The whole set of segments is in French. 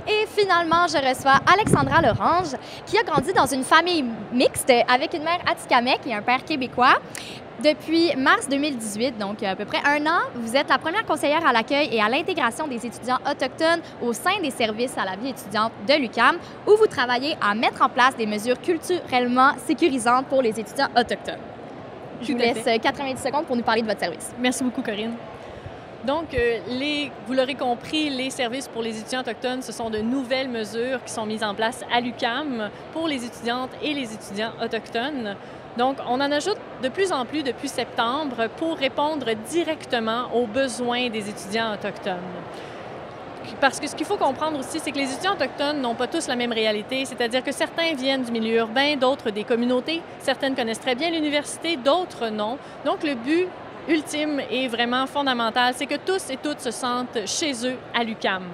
Et finalement, je reçois Alexandra Lorange, qui a grandi dans une famille mixte avec une mère atikamekw et un père québécois. Depuis mars 2018, donc à peu près un an, vous êtes la première conseillère à l'accueil et à l'intégration des étudiants autochtones au sein des services à la vie étudiante de l'UQAM, où vous travaillez à mettre en place des mesures culturellement sécurisantes pour les étudiants autochtones. Je vous laisse 90 secondes pour nous parler de votre service. Merci beaucoup, Corinne. Donc, vous l'aurez compris, les services pour les étudiants autochtones, ce sont de nouvelles mesures qui sont mises en place à l'UQAM pour les étudiantes et les étudiants autochtones. Donc, on en ajoute de plus en plus depuis septembre pour répondre directement aux besoins des étudiants autochtones. Parce que ce qu'il faut comprendre aussi, c'est que les étudiants autochtones n'ont pas tous la même réalité, c'est-à-dire que certains viennent du milieu urbain, d'autres des communautés, certaines connaissent très bien l'université, d'autres non. Donc, le but ultime et vraiment fondamental, c'est que tous et toutes se sentent chez eux à l'UQAM.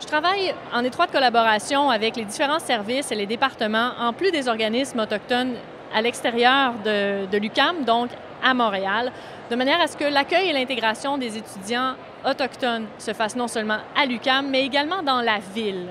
Je travaille en étroite collaboration avec les différents services et les départements, en plus des organismes autochtones à l'extérieur de l'UQAM, donc à Montréal, de manière à ce que l'accueil et l'intégration des étudiants autochtones se fassent non seulement à l'UQAM, mais également dans la ville.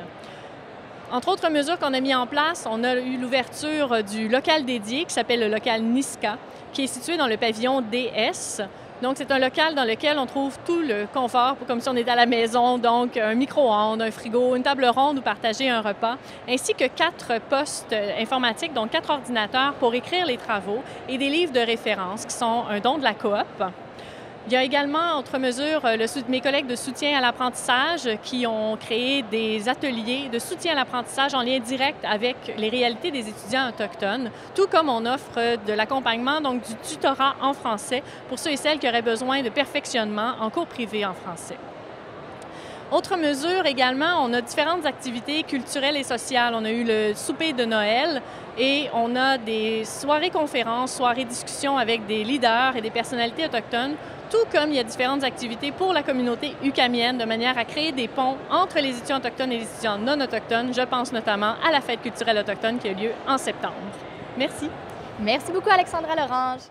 Entre autres mesures qu'on a mises en place, on a eu l'ouverture du local dédié qui s'appelle le local Niska, qui est situé dans le pavillon DS. Donc, c'est un local dans lequel on trouve tout le confort, comme si on était à la maison, donc un micro-ondes, un frigo, une table ronde où partager un repas, ainsi que 4 postes informatiques, donc 4 ordinateurs pour écrire les travaux et des livres de référence qui sont un don de la coop. Il y a également, autre mesure, mes collègues de soutien à l'apprentissage qui ont créé des ateliers de soutien à l'apprentissage en lien direct avec les réalités des étudiants autochtones, tout comme on offre de l'accompagnement, donc du tutorat en français pour ceux et celles qui auraient besoin de perfectionnement en cours privé en français. Autre mesure également, on a différentes activités culturelles et sociales. On a eu le souper de Noël et on a des soirées-conférences, soirées-discussions avec des leaders et des personnalités autochtones, tout comme il y a différentes activités pour la communauté uqamienne de manière à créer des ponts entre les étudiants autochtones et les étudiants non autochtones. Je pense notamment à la fête culturelle autochtone qui a lieu en septembre. Merci. Merci beaucoup, Alexandra Lorange.